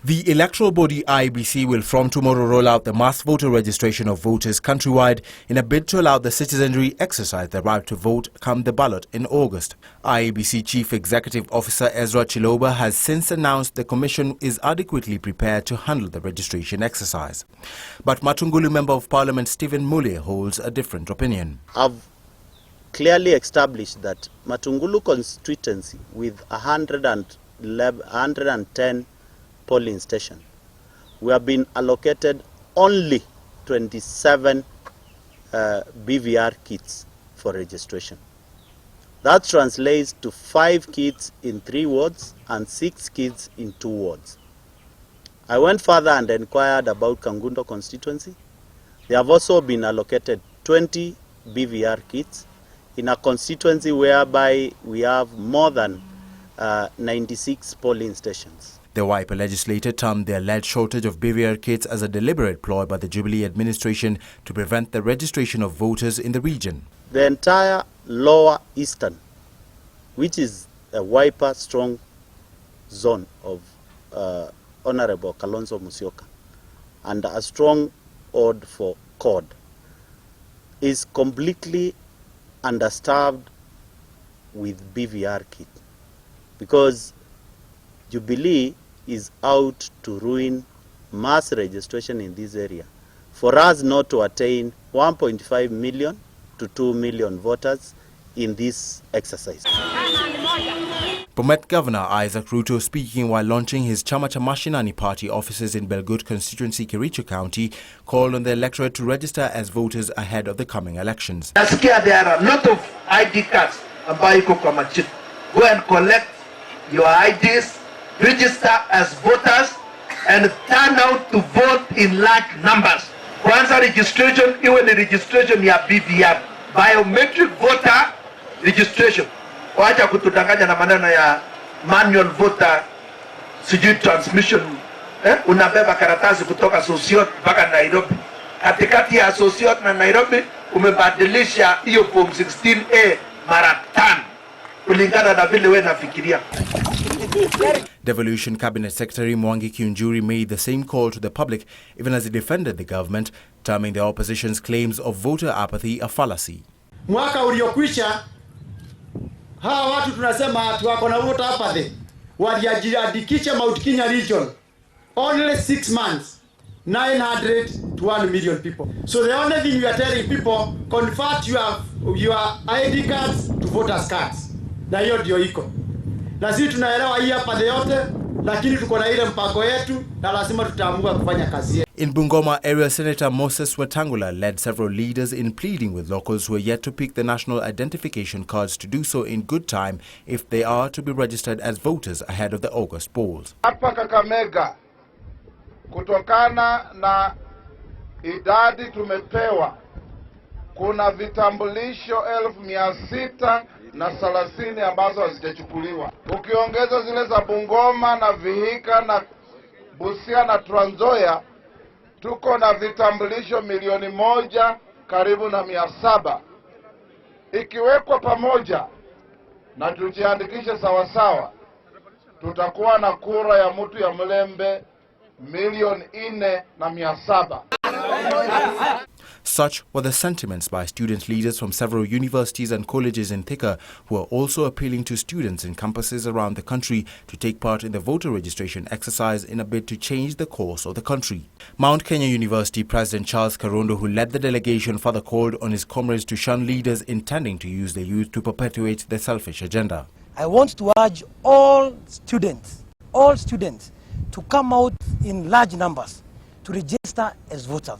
The electoral body IEBC will from tomorrow roll out the mass voter registration of voters countrywide in a bid to allow the citizenry exercise their right to vote come the ballot in August. IEBC Chief Executive Officer Ezra Chiloba has since announced the Commission is adequately prepared to handle the registration exercise. But Matungulu Member of Parliament Stephen Mule holds a different opinion. I've clearly established that Matungulu constituency with 110 polling station, we have been allocated only 27 BVR kits for registration. That translates to 5 kits in 3 wards and 6 kits in 2 wards. I went further and inquired about Kangundo constituency. They have also been allocated 20 BVR kits in a constituency whereby we have more than 96 polling stations. The Wiper legislator termed the alleged shortage of BVR kits as a deliberate ploy by the Jubilee administration to prevent the registration of voters in the region. The entire lower eastern, which is a Wiper strong zone of Honorable Kalonzo Musyoka and a strong ode for CORD, is completely understaffed with BVR kit because Jubilee is out to ruin mass registration in this area for us not to attain 1.5 million to 2 million voters in this exercise. Bomet Governor Isaac Ruto, speaking while launching his Chama cha Mashinani party offices in Belgut constituency, Kericho County, called on the electorate to register as voters ahead of the coming elections. There are a lot of ID cards. Go and collect your IDs, register as voters, and turn out to vote in large numbers. Kwanza registration, iwe ni registration ya BVR, Biometric Voter Registration. Wacha kutudanganya na maneno ya manual voter sijui transmission. Unabeba karatasi kutoka Sosiot mpaka Nairobi. Katikati ya Sosiot na Nairobi umebadilisha hiyo form 16A mara 5 kulingana na vile wewe nafikiria. Devolution Cabinet Secretary Mwangi Kiunjuri made the same call to the public even as he defended the government, terming the opposition's claims of voter apathy a fallacy. Mwaka uliokwisha hawa watu tunasema wako na voter apathy walijiandikisha Mount Kenya region only 6 months 900 to 1 million people. So the only thing we are telling people, convert your ID cards to voters cards. Na hiyo ndio iko. Na sisi tunaelewa hii hapa yote, lakini tuko na ile mpango yetu na lazima tutaamua kufanya kazi yetu. In Bungoma, Area Senator Moses Wetangula led several leaders in pleading with locals who are yet to pick the national identification cards to do so in good time if they are to be registered as voters ahead of the August polls. Hapa Kakamega, kutokana na idadi tumepewa, kuna vitambulisho 630 ambazo hazijachukuliwa. Ukiongeza zile za Bungoma na Vihiga na Busia na Trans Nzoia, tuko na vitambulisho 1,000,000 karibu na 700. Ikiwekwa pamoja na tujiandikishe sawa sawa, tutakuwa na kura ya mtu ya Mlembe 4,700,000. Such were the sentiments by student leaders from several universities and colleges in Thika, who are also appealing to students in campuses around the country to take part in the voter registration exercise in a bid to change the course of the country. Mount Kenya University President Charles Karondo, who led the delegation, further called on his comrades to shun leaders intending to use the youth to perpetuate their selfish agenda. I want to urge all students to come out in large numbers to register as voters.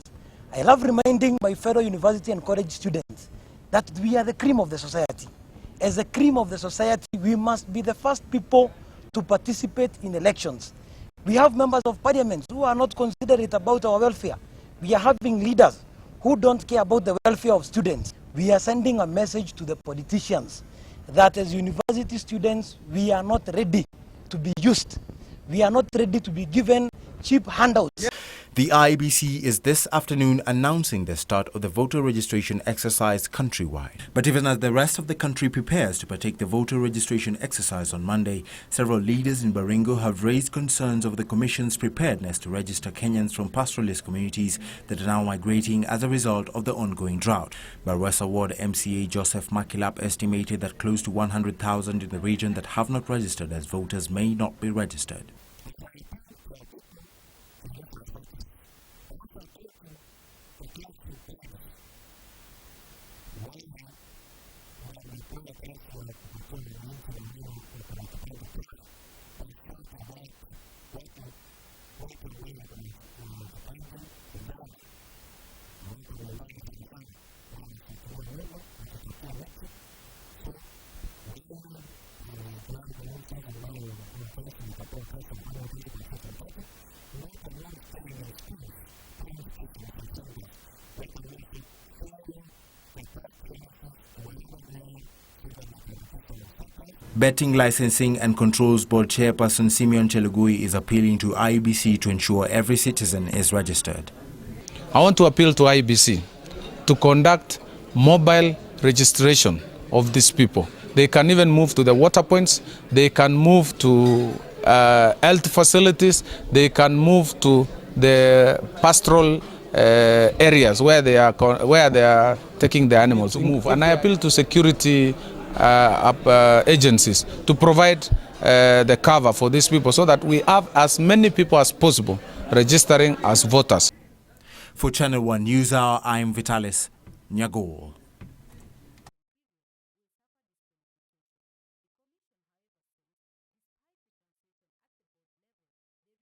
I love reminding my fellow university and college students that we are the cream of the society. As the cream of the society, we must be the first people to participate in elections. We have members of parliament who are not considerate about our welfare. We are having leaders who don't care about the welfare of students. We are sending a message to the politicians that as university students, we are not ready to be used. We are not ready to be given cheap handouts. The IEBC is this afternoon announcing the start of the voter registration exercise countrywide. But even as the rest of the country prepares to partake the voter registration exercise on Monday, several leaders in Baringo have raised concerns over the Commission's preparedness to register Kenyans from pastoralist communities that are now migrating as a result of the ongoing drought. Barwesa Ward MCA Joseph Makilap estimated that close to 100,000 in the region that have not registered as voters may not be registered. Betting Licensing and Controls Board Chairperson Simeon Chelugui is appealing to IEBC to ensure every citizen is registered. I want to appeal to IEBC to conduct mobile registration of these people. They can even move to the water points, they can move to health facilities, they can move to the pastoral areas where they are taking the animals to move. And I appeal to security agencies to provide the cover for these people so that we have as many people as possible registering as voters. For Channel 1 News Hour, I'm Vitalis Nyagol.